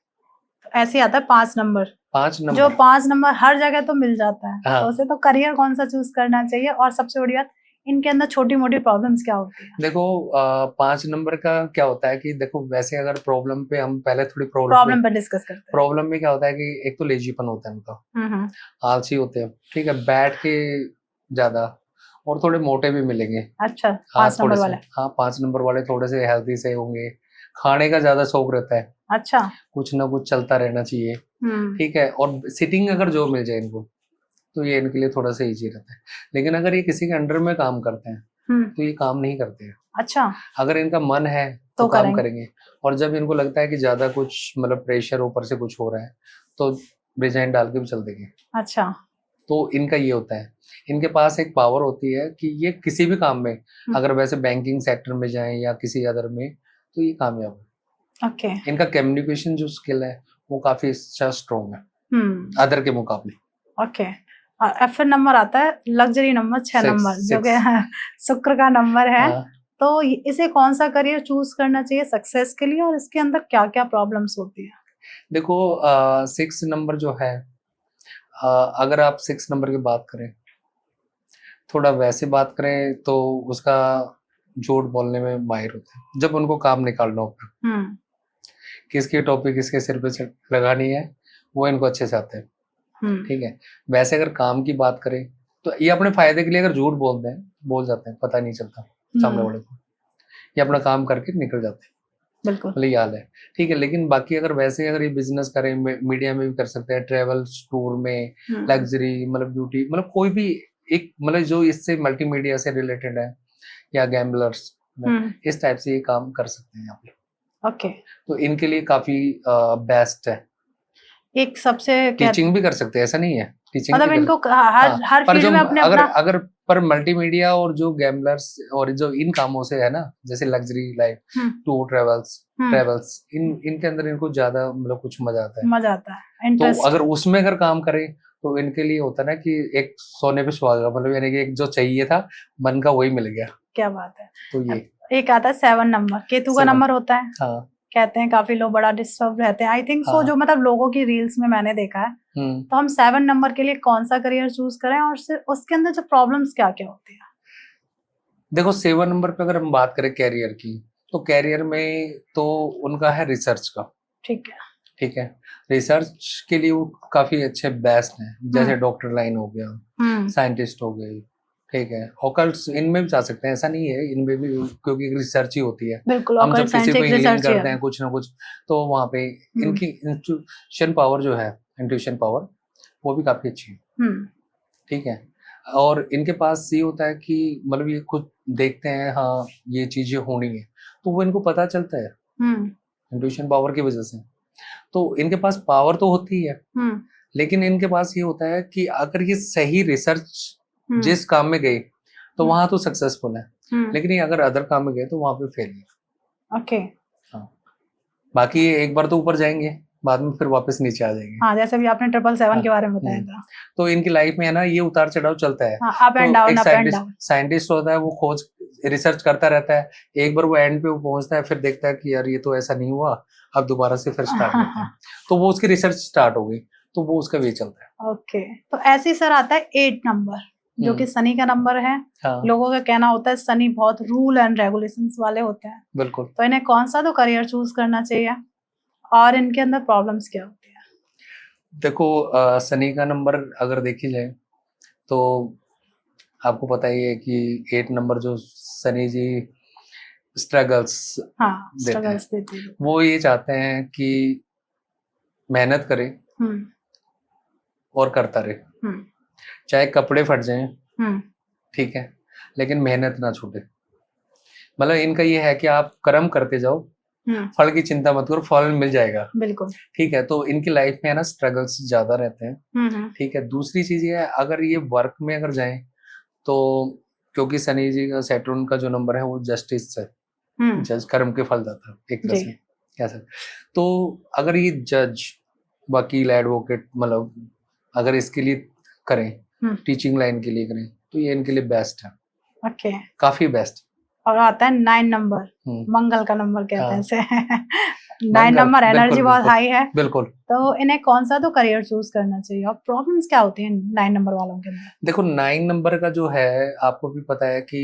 ऐसे आता है 5 नंबर। 5 नंबर जो 5 नंबर हर जगह तो मिल जाता है। हाँ। तो उसे तो करियर कौन सा चूज करना चाहिए और सबसे बड़ी बात इनके अंदर छोटी मोटी प्रॉब्लम्स क्या होती है? देखो 5 नंबर का क्या होता है कि देखो वैसे अगर प्रॉब्लम पे हम पहले थोड़ी प्रॉब्लम पे डिस्कस करते हैं। प्रॉब्लम में क्या होता है कि एक तो लेजीपन होता है उनका, आलसी होते हैं। ठीक है, बैठ के ज्यादा, और थोड़े मोटे भी मिलेंगे। अच्छा, हाँ 5 नंबर वाले। हाँ 5 नंबर वाले थोड़े से हेल्दी से होंगे, खाने का ज्यादा शौक रहता है। अच्छा, कुछ ना कुछ चलता रहना चाहिए। ठीक है, और सिटिंग अगर जॉब मिल जाए इनको तो ये इनके लिए थोड़ा सा इजी रहता है। लेकिन अगर ये किसी के अंडर में काम करते हैं तो ये काम नहीं करते हैं। अच्छा, अगर इनका मन है तो काम करेंगे, और जब इनको लगता है कि ज्यादा कुछ मतलब प्रेशर ऊपर से कुछ हो रहा है तो रिजाइन डाल के भी चल देंगे। अच्छा, तो इनका ये होता है, इनके पास एक पावर होती है कि ये किसी भी काम में, अगर वैसे बैंकिंग सेक्टर में जाएं या किसी अदर में, तो ये कामयाब है। इनका कम्युनिकेशन जो स्किल है वो काफी अच्छा स्ट्रॉन्ग है अदर के मुकाबले। फिर नंबर आता है लग्जरी नंबर 6 नंबर, जो कि शुक्र का नंबर है। तो इसे कौन सा करियर चूज करना चाहिए सक्सेस के लिए और इसके अंदर क्या क्या प्रॉब्लम्स होती है? देखो 6 नंबर जो है, अगर आप 6 नंबर की बात करें, थोड़ा वैसे बात करें तो उसका झूठ बोलने में माहिर होते हैं जब उनको काम निकालना होता है। किसकी टोपी किसके सिर पे लगानी है वो इनको अच्छे से आते हैं। ठीक है, वैसे अगर काम की बात करें तो ये अपने फायदे के लिए अगर झूठ बोलते हैं, बोल जाते हैं, पता नहीं चलता सामने वाले को, ये अपना काम करके निकल जाते हैं। बिल्कुल, मतलब ये हाल है। ठीक है, लेकिन बाकी अगर वैसे अगर ये बिजनेस करें, मीडिया में भी कर सकते हैं, ट्रेवल टूर में, लग्जरी मतलब ब्यूटी, मतलब कोई भी एक मतलब जो इससे मल्टीमीडिया से रिलेटेड है या गैम्बलर्स, इस टाइप से ये काम कर सकते हैं यहाँ पे। तो इनके लिए काफी बेस्ट है। एक सबसे टीचिंग भी कर सकते हैं, ऐसा नहीं है, टीचिंग मतलब इनको हर फील्ड में अपने अगर पर मल्टीमीडिया और जो गैम्बलर्स और जो इन कामों से है ना, जैसे लग्जरी लाइफ, टूर ट्रेवल्स इनके अंदर इनको ज्यादा मतलब कुछ मजा आता है। तो अगर उसमें अगर काम करें तो इनके लिए होता है ना कि एक सोने पे सुहागा, मतलब यानी कि एक जो चाहिए था मन का वही मिल गया। क्या बात है। तो ये एक आता है 7 नंबर, केतु का नंबर होता है। हाँ, कहते हैं काफी लोग बड़ा डिस्टर्ब रहते हैं। आई थिंक सो जो मतलब लोगों की रील्स में मैंने देखा है। तो हम 7 नंबर के लिए कौन सा करियर चूज करें और उसके अंदर जो प्रॉब्लम्स क्या क्या होती है? देखो 7 नंबर पे अगर हम बात करें कैरियर की, तो कैरियर में तो उनका है रिसर्च का। ठीक है, ठीक है। रिसर्च के लिए वो काफी अच्छे बेस्ट हैं, जैसे डॉक्टर लाइन हो गया, साइंटिस्ट हो गए, ठीक है। ऑकल्ट इनमें भी जा सकते हैं, ऐसा नहीं है, इनमें भी क्योंकि रिसर्च ही होती है। बिल्कुल, हम जब occult किसी science को एक हीलिंग रिसर्च ही करते है। हैं कुछ ना कुछ, तो वहाँ पे इनकी इंट्यूशन पावर जो है, इंट्यूशन पावर वो भी काफी अच्छी है, ठीक है। और इनके पास ये होता है कि मतलब ये खुद देखते हैं, हाँ ये चीजें होनी है, तो वो इनको पता चलता है इंट्यूशन पावर की वजह से। तो इनके पास पावर तो होती है, लेकिन इनके पास ये होता है कि अगर ये सही रिसर्च जिस काम में गई तो वहां तो सक्सेसफुल है, लेकिन ये अगर अदर काम में गए तो वहां पे फेल है। ओके। हाँ, बाकी ये एक बार तो ऊपर जाएंगे, बाद में फिर वापस नीचे आ जाएंगे। हाँ, जैसे भी आपने 777 के बारे में बताया था। तो इनकी लाइफ में है ना, ये उतार चढ़ाव चलता है। अप एंड डाउन, एक अप एंड डाउन। साइंटिस्ट होता है, वो खोज रिसर्च करता रहता है, एक बार वो एंड पे वो पहुंचता है, फिर देखता है कि यार ये तो ऐसा नहीं हुआ, अब दोबारा से फिर स्टार्ट करते हैं। तो वो उसकी रिसर्च स्टार्ट हो गई, तो वो उसका वे चलता है। ओके, तो ऐसे ही सर आता है 8 नंबर, जो कि शनि का नंबर है। हाँ, लोगों का कहना होता है शनि बहुत रूल एंड रेगुलेशंस वाले होते हैं, बिल्कुल। तो इन्हें कौन सा तो करियर चूज करना चाहिए, और इनके अंदर प्रॉब्लम्स क्या होती है? देखो शनि का नंबर अगर देखी जाए तो आपको पता ही है कि 8 नंबर जो शनि जी स्ट्रगल्स हाँ, देते हैं, स्ट्रगल्स देते हैं। वो ये चाहते हैं कि मेहनत करे और करता रहे, चाहे कपड़े फट जाएं, ठीक है, लेकिन मेहनत ना छूटे। मतलब इनका ये है कि आप कर्म करते जाओ, फल की चिंता मत करो, फल मिल जाएगा। बिल्कुल। ठीक है, तो इनकी लाइफ में है ना स्ट्रगल्स ज्यादा रहते हैं। ठीक है, दूसरी चीज ये है, अगर ये वर्क में अगर जाए तो, क्योंकि शनि जी का सैटर्न का जो नंबर है वो जस्टिस है, जज कर्म के फल दाता एक तरह से कह सकते। तो अगर ये जज, वकील, एडवोकेट, मतलब अगर इसके लिए करें, टीचिंग लाइन के लिए करें, तो ये इनके लिए बेस्ट है। ओके, काफी बेस्ट। और आता है 9 नंबर, मंगल का नंबर कहते हैं इसे। 9 मंगल, नंबर एनर्जी बहुत हाई है, बिल्कुल। तो इन्हें कौन सा तो करियर चूज करना चाहिए, और प्रॉब्लम्स क्या होती हैं 9 नंबर वालों के अंदर? देखो 9 नंबर का जो है, आपको भी पता है कि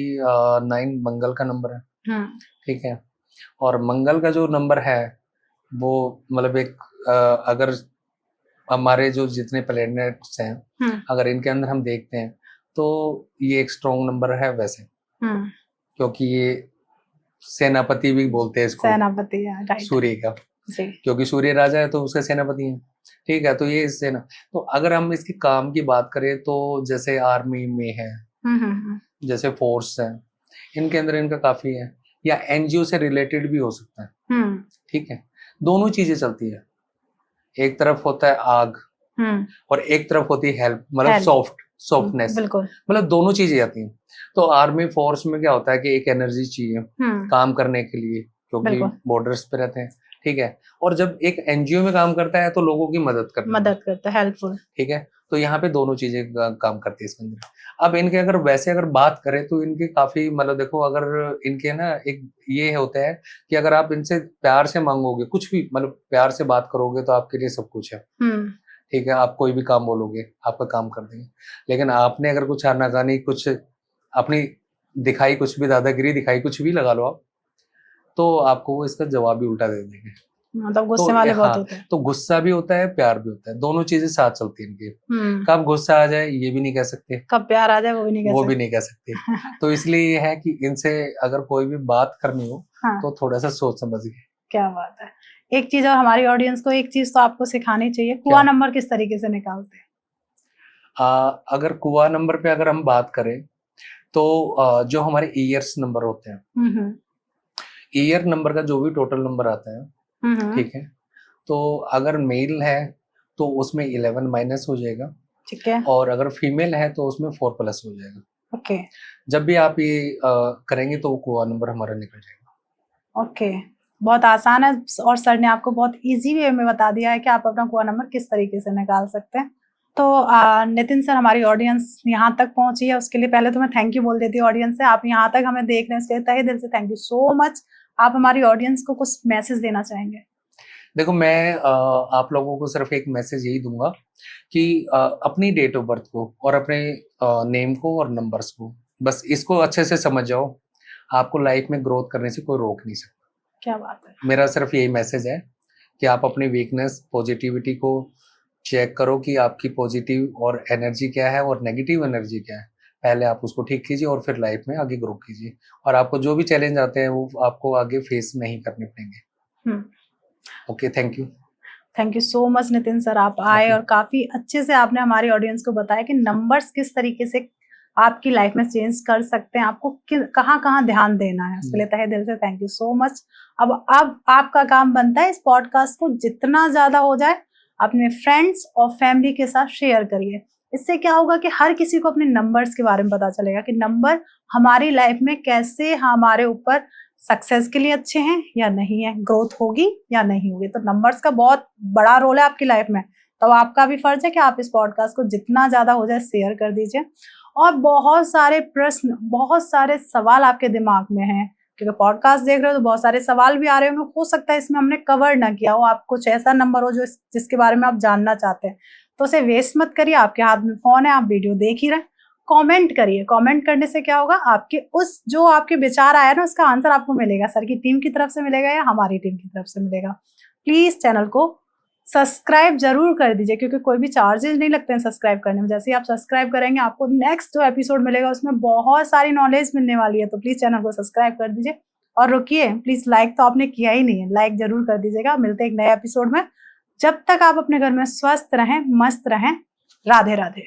9 मंगल का नंबर है, ठीक है। और मंगल का जो नंबर है वो मतलब एक अगर हमारे जो जितने प्लैनेट्स हैं, अगर इनके अंदर हम देखते हैं तो ये एक स्ट्रॉन्ग नंबर है वैसे, क्योंकि ये सेनापति भी बोलते हैं इसको, सेनापति है, सूर्य का, क्योंकि सूर्य राजा है तो उसका सेनापति है, ठीक है। तो ये सेना, तो अगर हम इसके काम की बात करें तो जैसे आर्मी में है, जैसे फोर्स है, इनके अंदर इनका काफी है, या एनजीओ से रिलेटेड भी हो सकता है, ठीक है। दोनों चीजें चलती है, एक तरफ होता है आग और एक तरफ होती है हेल्प, मतलब सॉफ्टनेस, मतलब दोनों चीजें आती हैं। तो आर्मी फोर्स में क्या होता है कि एक एनर्जी चाहिए काम करने के लिए, क्योंकि बॉर्डर्स पे रहते हैं, ठीक है। और जब एक एनजीओ में काम करता है तो लोगों की मदद करता है, हेल्पफुल, ठीक है। तो यहाँ पे दोनों चीजें काम करती है इसके अंदर। अब इनके अगर वैसे अगर बात करें तो इनके काफी, मतलब देखो अगर इनके ना एक ये होता है कि अगर आप इनसे प्यार से मांगोगे कुछ भी, मतलब प्यार से बात करोगे तो आपके लिए सब कुछ है, ठीक है। आप कोई भी काम बोलोगे आपका काम कर देंगे, लेकिन आपने अगर कुछ आनाकानी, कुछ अपनी दिखाई, कुछ भी दादागिरी दिखाई, कुछ भी लगा लो आप, तो आपको वो इसका जवाब भी उल्टा दे देंगे। मतलब गुस्से वाले बहुत होते हैं। तो गुस्सा भी होता है, प्यार भी होता है, दोनों चीजें साथ चलती हैं इनकी। कब गुस्सा आ जाए ये भी नहीं कह सकते, कब प्यार आ जाए वो भी नहीं कह सकते। तो इसलिए ये है कि इनसे अगर कोई भी बात करनी हो तो थोड़ा सा सोच समझ के। क्या बात है। एक चीज और हमारी ऑडियंस को एक चीज तो आपको सिखानी चाहिए, कुआ नंबर किस तरीके से निकालते हैं? अगर कुआ नंबर पे अगर हम बात करें तो जो हमारे ईयर्स नंबर होते हैं, ईयर नंबर का जो भी टोटल नंबर आता है, ठीक है, तो अगर मेल है तो उसमें 11 माइनस हो जाएगा, ठीक है, और अगर फीमेल है तो उसमें 4 प्लस हो जाएगा। ओके, जब भी आप ये करेंगे तो वो कुआ नंबर हमारा निकल जाएगा। ओके, बहुत आसान है, और सर ने आपको बहुत इजी वे में बता दिया है कि आप अपना कुआ नंबर किस तरीके से निकाल सकते हैं। तो नितिन सर, हमारी ऑडियंस यहाँ तक पहुंची है, उसके लिए पहले तो मैं थैंक यू बोल देती हूँ ऑडियंस से। आप यहाँ तक हमें देख रहे हैं, उसके लिए तहे दिल से थैंक यू सो मच। आप हमारी ऑडियंस को कुछ मैसेज देना चाहेंगे? देखो मैं आप लोगों को सिर्फ एक मैसेज यही दूंगा कि अपनी डेट ऑफ बर्थ को और अपने नेम को और नंबर्स को, बस इसको अच्छे से समझ जाओ, आपको लाइफ में ग्रोथ करने से कोई रोक नहीं सकता। क्या बात है। मेरा सिर्फ यही मैसेज है कि आप अपनी वीकनेस पॉजिटिविटी को चेक करो कि आपकी पॉजिटिव और एनर्जी क्या है और नेगेटिव एनर्जी क्या है। पहले आप उसको ठीक कीजिए और फिर लाइफ में आगे ग्रो कीजिए, और आपको जो भी चैलेंज आते हैं वो आपको आगे फेस नहीं करने पड़ेंगे। Okay, thank you. Thank you so much Nitin sir, आप आए और काफी अच्छे से आपने हमारी ऑडियंस को बताया कि नंबर्स किस तरीके से आपकी लाइफ में चेंज कर सकते हैं, आपको कहाँ कहाँ ध्यान देना है। उसके लिए तहे दिल से थैंक यू सो मच। अब आपका काम बनता है इस पॉडकास्ट को जितना ज्यादा हो जाए अपने फ्रेंड्स और फैमिली के साथ शेयर करिए। इससे क्या होगा कि हर किसी को अपने नंबर्स के बारे में पता चलेगा कि नंबर हमारी लाइफ में कैसे हमारे ऊपर सक्सेस के लिए अच्छे हैं या नहीं है, ग्रोथ होगी या नहीं होगी। तो नंबर्स का बहुत बड़ा रोल है आपकी लाइफ में, तो आपका भी फर्ज है कि आप इस पॉडकास्ट को जितना ज्यादा हो जाए शेयर कर दीजिए। और बहुत सारे प्रश्न, बहुत सारे सवाल आपके दिमाग में हैं, क्योंकि पॉडकास्ट देख रहे हो तो बहुत सारे सवाल भी आ रहे होंगे, हो सकता है इसमें हमने कवर ना किया हो, आप कुछ ऐसा नंबर हो जो जिसके बारे में आप जानना चाहते हैं, तो उसे वेस्ट मत करिए। आपके हाथ में फोन है, आप वीडियो देख ही रहे, कमेंट करिए। कमेंट करने से क्या होगा, आपके उस जो आपके विचार आया ना उसका आंसर आपको मिलेगा, सर की टीम की तरफ से मिलेगा या हमारी टीम की तरफ से मिलेगा। प्लीज चैनल को सब्सक्राइब जरूर कर दीजिए, क्योंकि कोई भी चार्जेस नहीं लगते हैं सब्सक्राइब करने में। जैसे ही आप सब्सक्राइब करेंगे आपको नेक्स्ट जो एपिसोड मिलेगा उसमें बहुत सारी नॉलेज मिलने वाली है, तो प्लीज चैनल को सब्सक्राइब कर दीजिए। और रुकिए, प्लीज लाइक तो आपने किया ही नहीं है, लाइक जरूर कर दीजिएगा। मिलते हैं एक नए एपिसोड में, जब तक आप अपने घर में स्वस्थ रहें, मस्त रहें। राधे राधे।